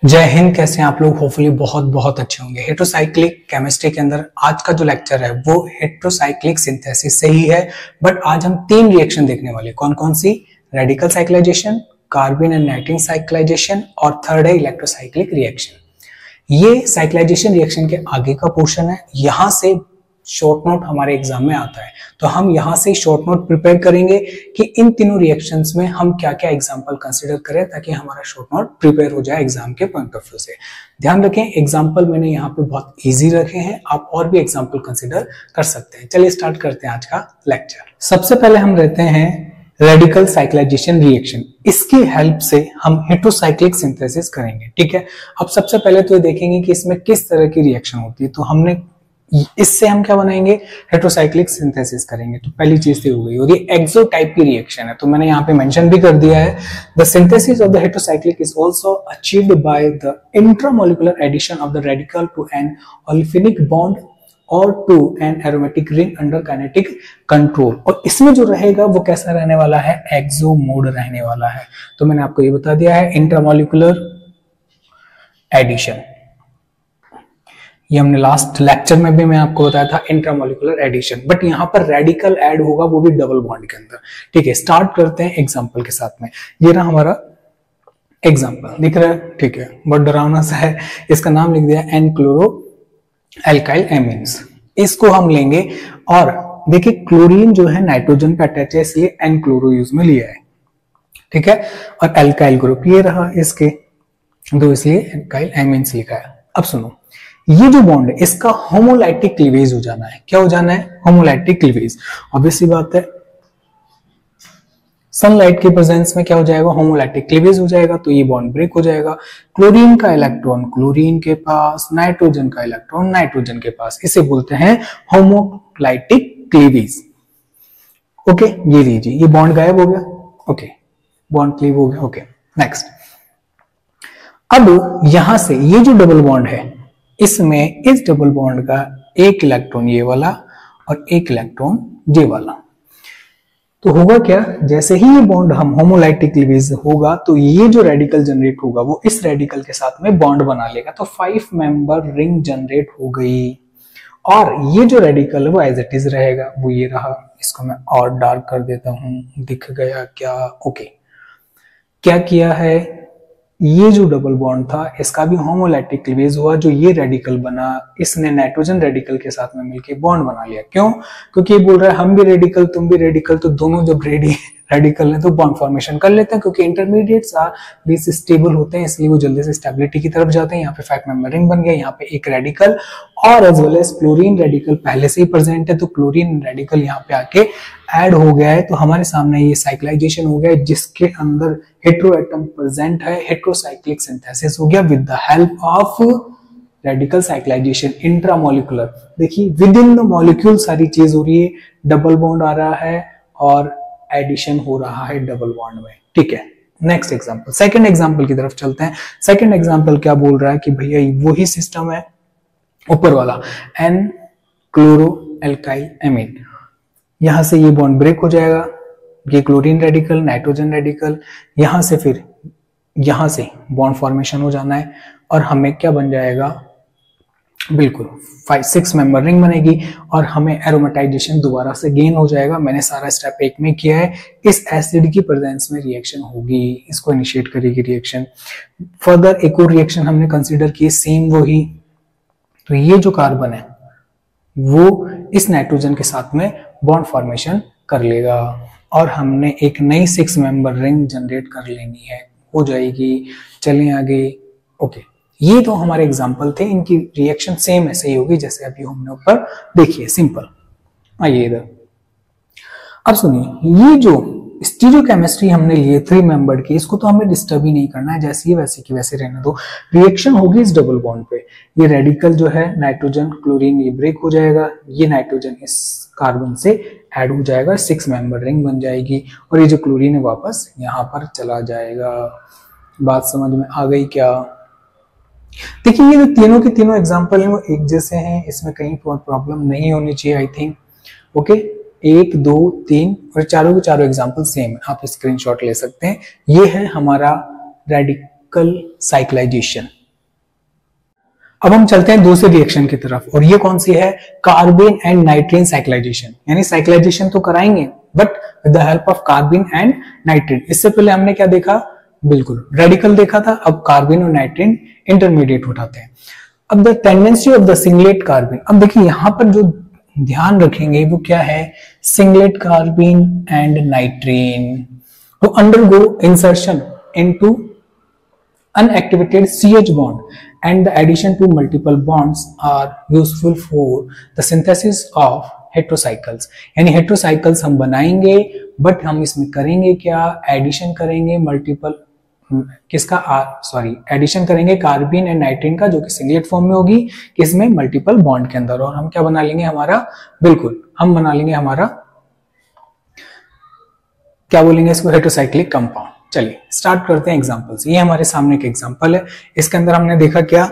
जय हिंद। कैसे हैं आप लोग? होपफुली बहुत बहुत अच्छे होंगे। हेट्रोसाइक्लिक केमिस्ट्री के अंदर आज का जो लेक्चर है वो हेट्रोसाइक्लिक सिंथेसिस से ही है, बट आज हम तीन रिएक्शन देखने वाले। कौन कौन सी? Radical cyclization, carbene and nitrene cyclization और थर्ड है इलेक्ट्रोसाइक्लिक रिएक्शन। ये साइक्लाइजेशन रिएक्शन के आगे का पोर्शन है। यहां से शॉर्ट नोट हमारे एग्जाम में आता है, तो हम यहां से शॉर्ट नोट प्रिपेयर करेंगे कि इन तीनों रिएक्शंस में हम क्या क्या एग्जांपल कंसीडर करें ताकि हमारा शॉर्ट नोट प्रिपेयर हो जाए एग्जाम के पॉइंट ऑफ व्यू से। ध्यान रखें, एग्जांपल मैंने यहाँ पे बहुत इजी रखे हैं, आप और भी एग्जांपल कंसीडर कर सकते हैं। चलिए स्टार्ट करते हैं आज का लेक्चर। सबसे पहले हम रहते हैं रेडिकल साइक्लाइजेशन रिएक्शन। इसकी हेल्प से हम हेट्रोसाइक्लिक सिंथेसिस करेंगे। ठीक है, अब सबसे पहले तो ये देखेंगे कि इसमें किस तरह की रिएक्शन होती है। तो हमने इससे हम क्या बनाएंगे? हेट्रोसाइक्लिक सिंथेसिस करेंगे। तो पहली चीज तो हो गई, और ये एक्सो टाइप की रिएक्शन है, तो मैंने यहाँ पे मेंशन भी कर दिया है। The synthesis of the heterocyclic is also achieved by the intramolecular addition of the radical to an olefinic bond और to an aromatic ring under kinetic control. और इसमें जो रहेगा वो कैसा रहने वाला है? एक्सो मोड रहने वाला है। तो मैंने आपको ये बता दिया है, इंट्रामोलिकुलर एडिशन। ये हमने लास्ट लेक्चर में भी मैं आपको बताया था, इंट्रामोलिकुलर एडिशन, बट यहां पर रेडिकल ऐड होगा, वो भी डबल बॉन्ड के अंदर। ठीक है, स्टार्ट करते हैं एग्जांपल के साथ में। ये रहा हमारा एग्जांपल, दिख रहा है? ठीक है, बहुत डरावना सा है। इसका नाम लिख दिया एन क्लोरो एल्काइल एमीन्स। इसको हम लेंगे और देखिए क्लोरीन जो है नाइट्रोजन पे अटैच है, इसलिए एन क्लोरो यूज में लिया है। ठीक है, और एल्काइल ग्रुप ये रहा इसके दो, इसलिए एल्काइल एमीन्स लिखा है। अब सुनो, ये जो बॉन्ड है इसका होमोलाइटिक क्लीवेज हो जाना है। क्या हो जाना है? Homolytic cleavage. ऑब्वियसली बात है, सनलाइट के प्रेजेंस में क्या हो जाएगा? होमोलाइटिक क्लीवेज हो जाएगा, तो ये बॉन्ड ब्रेक हो जाएगा। क्लोरीन का इलेक्ट्रॉन क्लोरीन के पास, नाइट्रोजन का इलेक्ट्रॉन नाइट्रोजन के पास, इसे बोलते हैं होमोलाइटिक क्लीवेज। ओके, ये लीजिए, ये बॉन्ड गायब हो गया। ओके, बॉन्ड क्लीव हो गया। Okay, next. अब यहां से ये जो डबल बॉन्ड है, इसमें इस डबल बॉन्ड का एक इलेक्ट्रॉन ये वाला और एक इलेक्ट्रॉन ये वाला, तो होगा क्या? जैसे ही ये बॉन्ड हम होमोलाइटिक क्लीवेज होगा तो ये जो रेडिकल जनरेट होगा वो इस रेडिकल के साथ में बॉन्ड बना लेगा, तो 5 मेंबर रिंग जनरेट हो गई। और ये जो रेडिकल है वो एज इट इज रहेगा, वो ये रहा। इसको मैं और डार्क कर देता हूं, दिख गया क्या? ओके, क्या किया है? ये जो डबल बॉन्ड था इसका भी होमोलाइटिक क्लीवेज हुआ। जो ये रेडिकल बना, इसने नाइट्रोजन रेडिकल के साथ में मिलके बॉन्ड बना लिया। क्यों? क्योंकि ये बोल रहा है हम भी रेडिकल तुम भी रेडिकल, तो दोनों जब रेडिकल है तो बॉन्ड फॉर्मेशन कर लेते हैं, क्योंकि इंटरमीडिएट्स आर लीस्ट स्टेबल होते हैं, इसलिए वो जल्दी से स्टेबिलिटी की तरफ जाते हैं। यहाँ पे 5 मेंबर रिंग बन गया, यहाँ पे एक रेडिकल और as well as chlorine radical पहले से ही प्रेजेंट है, तो क्लोरीन रेडिकल यहाँ पे आके ऐड हो गया है। तो हमारे सामने ये साइक्लाइजेशन हो गया जिसके अंदर हेट्रो एटम प्रेजेंट है। हेट्रोसाइक्लिक सिंथेसिस हो गया with the help of radical cyclisation intramolecular. देखिए विद इन द मॉलिक्यूल सारी चीज हो रही है, डबल बॉन्ड आ रहा है और एडिशन हो रहा है डबल बॉन्ड में। ठीक है, नेक्स्ट एग्जांपल, सेकंड एग्जांपल की तरफ चलते हैं। सेकंड एग्जांपल क्या बोल रहा है कि भैया वही सिस्टम है ऊपर वाला, एन क्लोरो एल्काइल एमीन। यहां से ये बॉन्ड ब्रेक हो जाएगा, ये क्लोरीन रेडिकल नाइट्रोजन रेडिकल, यहां से फिर यहां से बॉन्ड फॉर्मेशन हो जाना है और हमें क्या बन जाएगा? बिल्कुल 5-6 मेंबर रिंग बनेगी और हमें एरोमेटाइजेशन दोबारा से गेन हो जाएगा। मैंने सारा स्टेप एक में किया है। इस एसिड की प्रेजेंस में रिएक्शन होगी, इसको इनिशिएट करेगी रिएक्शन। फर्दर एक और रिएक्शन हमने कंसीडर की, सेम वही। तो ये जो कार्बन है वो इस नाइट्रोजन के साथ में बॉन्ड फॉर्मेशन कर लेगा और हमने एक नई 6 मेंबर रिंग जनरेट कर लेनी है, हो जाएगी। चलें आगे। ओके, ये तो हमारे एग्जाम्पल थे, इनकी रिएक्शन सेम ऐसे ही होगी जैसे अभी हमने ऊपर देखिए, सिंपल। आइए इधर, अब सुनिए, ये जो स्टीरियोकेमिस्ट्री हमने लिए 3 मेंबर की, इसको तो हमें डिस्टर्ब ही नहीं करना है, जैसी है वैसे की वैसे रहने दो। रिएक्शन होगी इस डबल बॉन्ड पे। ये रेडिकल जो है नाइट्रोजन क्लोरीन ये ब्रेक हो जाएगा, ये नाइट्रोजन इस कार्बन से ऐड हो जाएगा, 6 मेंबर रिंग बन जाएगी और ये जो क्लोरीन है वापस यहाँ पर चला जाएगा। बात समझ में आ गई क्या? देखिए ये जो तीनों के तीनों एग्जाम्पल हैं वो एक जैसे हैं, इसमें कहीं प्रॉब्लम नहीं होनी चाहिए आई थिंक। ओके, 1 2 3 और चारों के चारों एग्जाम्पल सेम है, आप स्क्रीनशॉट ले सकते हैं। ये है हमारा रेडिकल केमिकल साइक्लाइजेशन। अब हम चलते हैं दूसरे रिएक्शन की तरफ, और ये कौन सी है, कार्बिन एंड नाइट्रीन साइक्लाइजेशन। यानी साइक्लाइजेशन तो कराएंगे but with the help of कार्बिन and नाइट्रीन। इससे पहले हमने क्या देखा, बिल्कुल रेडिकल देखा था, अब कार्बिन और नाइट्रीन इंटरमीडिएट उठाते हैं। अब the tendency of the singlet carbene, अब देखिए यहां पर जो ध्यान रखेंगे वो क्या है, singlet carbene and nitrene to undergo insertion into unactivated CH bond and the addition to multiple bonds are useful for the synthesis of heterocycles। यानी heterocycles हम बनाएंगे बट हम इसमें करेंगे क्या, एडिशन करेंगे मल्टीपल किसका, एडिशन करेंगे कार्बिन एंड नाइट्रीन का, जो कि सिंगलेट फॉर्म में होगी, किसमें, मल्टीपल बॉन्ड के अंदर। और हम क्या बना लेंगे हमारा, बिल्कुल हम बना लेंगे हमारा, क्या बोलेंगे इसको, हेटेरोसाइक्लिक कंपाउंड। चलिए स्टार्ट करते हैं एग्जांपल से। ये हमारे सामने एक एग्जांपल है, इसके अंदर हमने देखा क्या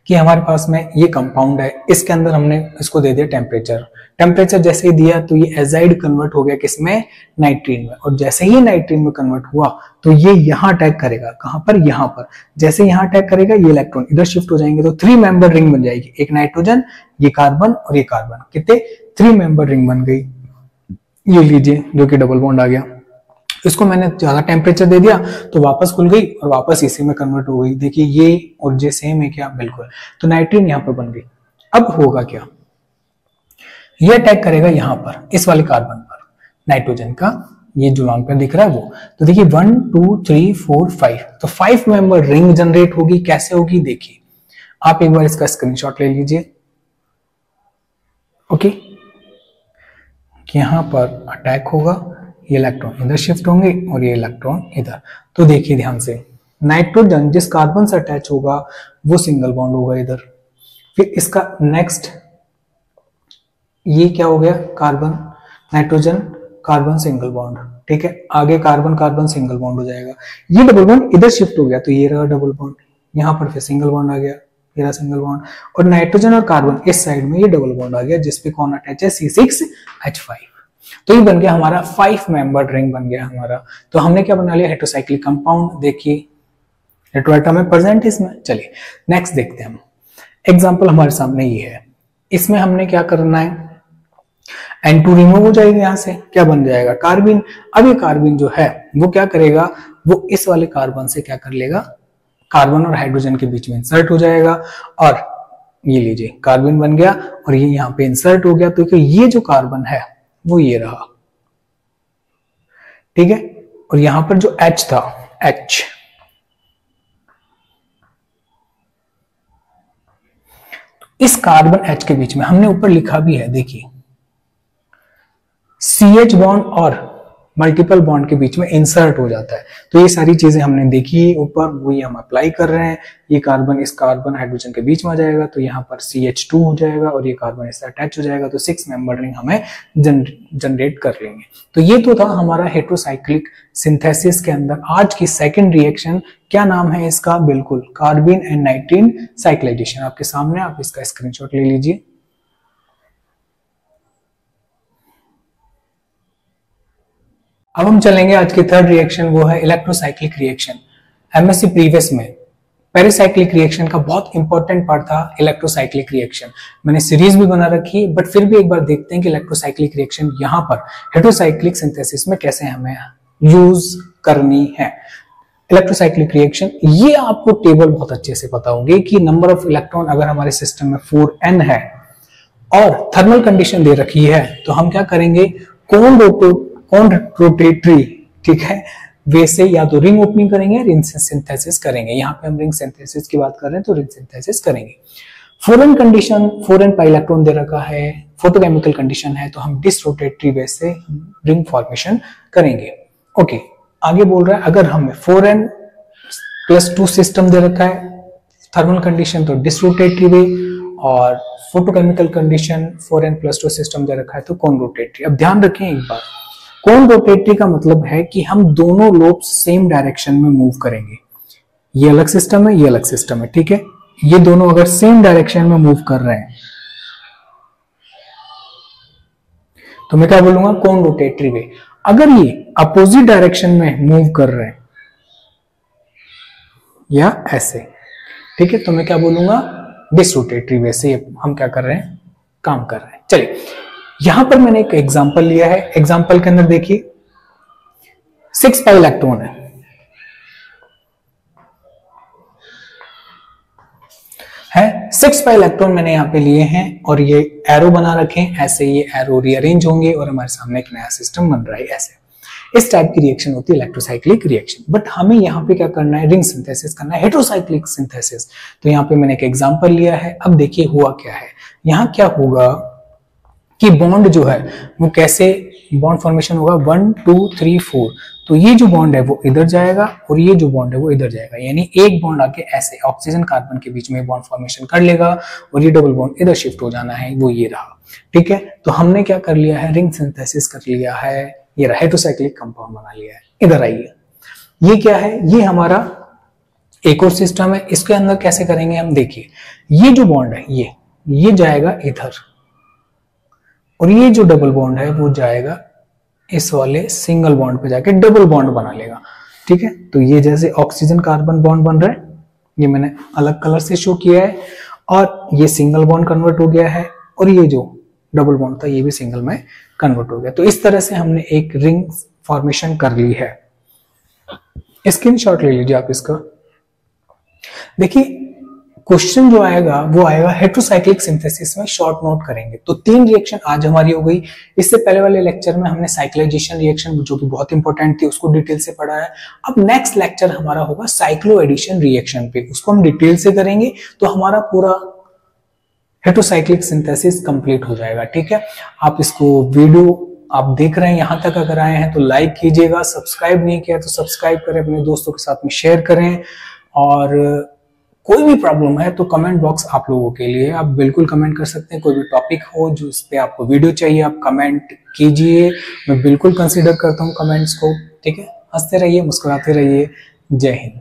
कि हमारे पास में ये कंपाउंड है, इसके अंदर हमने इसको दे दिया टेम्परेचर। टेम्परेचर जैसे ही दिया तो ये एजाइड कन्वर्ट हो गया किसमें, नाइट्रीन में, और जैसे ही नाइट्रीन में कन्वर्ट हुआ तो ये यहाँ अटैक करेगा, कहां पर, यहाँ पर। जैसे यहाँ अटैक करेगा ये इलेक्ट्रॉन इधर शिफ्ट हो जाएंगे तो 3 मेंबर रिंग बन जाएगी, एक नाइट्रोजन, ये कार्बन और ये कार्बन, कितने, 3 मेंबर रिंग बन गई। ये लीजिए जो कि डबल बॉन्ड आ गया। इसको मैंने ज्यादा टेम्परेचर दे दिया तो वापस खुल गई और वापस इसी में कन्वर्ट हो गई। देखिए ये और ये सेम है क्या, बिल्कुल। तो नाइट्रीन यहाँ पर बन गई। अब होगा क्या, ये अटैक करेगा यहाँ पर इस वाले कार्बन पर, नाइट्रोजन का ये जो लॉन्ग पेयर दिख रहा है वो। तो देखिए 1 2 3 4 5, तो 5 मेंबर रिंग जनरेट होगी। कैसे होगी देखिए, आप एक बार इसका स्क्रीनशॉट ले लीजिए। ओके, यहां पर अटैक होगा, ये इलेक्ट्रॉन इधर शिफ्ट होंगे और ये इलेक्ट्रॉन इधर। तो देखिए ध्यान से, नाइट्रोजन जिस कार्बन से अटैच होगा वो सिंगल बॉन्ड होगा इधर। फिर इसका नेक्स्ट ये क्या हो गया, carbon, nitrogen carbon single bond, ठीक है। आगे कार्बन कार्बन सिंगल बॉन्ड हो जाएगा। ये डबल बॉन्ड इधर शिफ्ट हो गया तो ये रहा डबल बॉन्ड, यहां पर फिर सिंगल बॉन्ड आ गया, ये रहा सिंगल बॉन्ड। और नाइट्रोजन और कार्बन इस साइड में ये डबल बॉन्ड आ गया जिसपे कौन अटैच है, C6H5। तो ये बन गया हमारा 5 मेंबर्ड रिंग बन गया हमारा। तो हमने क्या बना लिया, हेटेरोसाइक्लिक कंपाउंड। देखिए हेटेरोएटम में प्रेजेंट इसमें। चलिए नेक्स्ट देखते हैं हम। एग्जांपल हमारे सामने ये है, इसमें हमने क्या करना है, N2 रिमूव हो जाएगा, यहां से क्या बन जाएगा, कार्बिन। अब ये कार्बिन जो है वो क्या करेगा, वो इस वाले कार्बन से क्या कर लेगा, कार्बन और हाइड्रोजन के बीच में इंसर्ट हो जाएगा। और ये लीजिए कार्बन बन गया और ये यहाँ पे इंसर्ट हो गया। तो ये जो कार्बन है वो ये रहा, ठीक है। और यहां पर जो H था, H, इस कार्बन H के बीच में हमने ऊपर लिखा भी है, देखिए CH बॉन्ड और मल्टीपल बॉन्ड के बीच में इंसर्ट हो जाता है। तो ये सारी चीजें हमने देखी ऊपर, वही हम अप्लाई कर रहे हैं। ये कार्बन इस कार्बन हाइड्रोजन के बीच में आ जाएगा तो यहाँ पर CH2 हो जाएगा और ये कार्बन इससे अटैच हो जाएगा। तो 6 मेंबर रिंग हमें जनरेट कर लेंगे। तो ये तो था हमारा हेटेरोसाइक्लिक सिंथेसिस के अंदर आज की सेकेंड रिएक्शन। क्या नाम है इसका, बिल्कुल कार्बिन एंड नाइट्रीन साइक्लाइजेशन आपके सामने, आप इसका स्क्रीनशॉट ले लीजिए। अब हम चलेंगे आज की थर्ड रिएक्शन, वो है इलेक्ट्रोसाइक्लिक रिएक्शन। एमएससी प्रीवियस में पेरिसाइक्लिक रिएक्शन का बहुत इंपॉर्टेंट पार्ट था इलेक्ट्रोसाइक्लिक रिएक्शन। मैंने सीरीज भी बना रखी है, बट फिर भी एक बार देखते हैं कि इलेक्ट्रोसाइक्लिक रिएक्शन यहाँ पर हेटेरोसाइक्लिक सिंथेसिस में कैसे हमें यूज करनी है। इलेक्ट्रोसाइक्लिक रिएक्शन, ये आपको टेबल बहुत अच्छे से पता होंगे कि नंबर ऑफ इलेक्ट्रॉन अगर हमारे सिस्टम में 4n है और थर्मल कंडीशन दे रखी है तो हम क्या करेंगे, कौन रोटेटरी, ठीक है, वैसे या तो रिंग ओपनिंग करेंगे, रिंग सिंथेसिस करेंगे। यहाँ पे हम रिंग सिंथेसिस की बात कर रहे हैं तो रिंग सिंथेसिस करेंगे। 4n condition, 4n pi electron दे रखा है, फोटोकेमिकल कंडीशन है तो हम डिसरोटेटरी वे से रिंग फॉर्मेशन करेंगे। ओके, आगे बोल रहा है अगर हमें 4n+2 सिस्टम दे रखा है, थर्मल कंडीशन तो डिसरोटेटरी वे, और फोटोकेमिकल कंडीशन 4n+2 सिस्टम दे रखा है तो कौन रोटेटरी। अब ध्यान रखें एक बार, कौन रोटेटरी का मतलब है कि हम दोनों लोब्स सेम डायरेक्शन में मूव करेंगे। ये अलग सिस्टम है, ये अलग सिस्टम है, ठीक है। ये दोनों अगर सेम डायरेक्शन में मूव कर रहे हैं तो मैं क्या बोलूंगा, कौन रोटेटरी वे। अगर ये अपोजिट डायरेक्शन में मूव कर रहे हैं या ऐसे, ठीक है। तो मैं क्या बोलूंगा, दिस रोटेटरी वे से हम क्या कर रहे हैं, काम कर रहे हैं। चलिए यहां पर मैंने एक एग्जांपल लिया है। एग्जांपल के अंदर देखिए 6 पाई इलेक्ट्रॉन है 6 पाई इलेक्ट्रॉन मैंने यहाँ पे लिए हैं और ये एरो बना रखे हैं, ऐसे ये एरो रीअरेंज होंगे और हमारे सामने एक नया सिस्टम बन रहा है। ऐसे इस टाइप की रिएक्शन होती है इलेक्ट्रोसाइक्लिक रिएक्शन। बट हमें यहाँ पे क्या करना है, रिंग सिंथेसिस करना है, हेटेरोसाइक्लिक सिंथेसिस। तो यहाँ पे मैंने एक एग्जांपल लिया है। अब देखिए हुआ क्या है, यहाँ क्या होगा कि बॉन्ड जो है वो कैसे बॉन्ड फॉर्मेशन होगा, 1 2 3 4। तो ये जो बॉन्ड है वो इधर जाएगा और ये जो बॉन्ड है वो इधर जाएगा, यानी एक बॉन्ड आके ऐसे ऑक्सीजन कार्बन के बीच में बॉन्ड फॉर्मेशन कर लेगा और ये डबल बॉन्ड इधर शिफ्ट हो जाना है, वो ये रहा, ठीक है। तो हमने क्या कर लिया है, रिंग सिंथेसिस कर लिया है, ये रहा हेटेरोसाइक्लिक कंपाउंड बना लिया है। इधर आइए, ये क्या है, ये हमारा एक और सिस्टम है। इसके अंदर कैसे करेंगे हम, देखिए ये जो बॉन्ड है ये जाएगा इधर और ये जो डबल बॉन्ड है वो जाएगा इस वाले सिंगल बॉन्ड पे जाके डबल बॉन्ड बना लेगा, ठीक है। तो ये जैसे ऑक्सीजन कार्बन बॉन्ड बन रहा है, ये मैंने अलग कलर से शो किया है, और ये सिंगल बॉन्ड कन्वर्ट हो गया है और ये जो डबल बॉन्ड था ये भी सिंगल में कन्वर्ट हो गया। तो इस तरह से हमने एक रिंग फॉर्मेशन कर ली है। स्क्रीनशॉट ले लीजिए आप इसका। देखिए क्वेश्चन जो आएगा वो आएगा हेटेरोसाइक्लिक सिंथेसिस में, शॉर्ट नोट करेंगे। तो 3 रिएक्शन आज हमारी हो गई। इससे पहले वाले लेक्चर में हमने साइक्लाइजेशन रिएक्शन जो कि बहुत इंपॉर्टेंट थी उसको डिटेल से पढ़ा है। अब नेक्स्ट लेक्चर हमारा होगा साइक्लो एडिशन रिएक्शन पे, उसको हम डिटेल से करेंगे। तो हमारा पूरा हेटेरोसाइक्लिक सिंथेसिस कंप्लीट हो जाएगा, ठीक है। आप इसको वीडियो आप देख रहे हैं यहां तक अगर आए हैं तो लाइक कीजिएगा, सब्सक्राइब नहीं किया तो सब्सक्राइब करें, अपने दोस्तों के साथ में शेयर करें, और कोई भी प्रॉब्लम है तो कमेंट बॉक्स आप लोगों के लिए, आप बिल्कुल कमेंट कर सकते हैं। कोई भी टॉपिक हो जो इस पे आपको वीडियो चाहिए आप कमेंट कीजिए, मैं बिल्कुल कंसीडर करता हूँ कमेंट्स को, ठीक है। हंसते रहिए, मुस्कुराते रहिए। जय हिंद।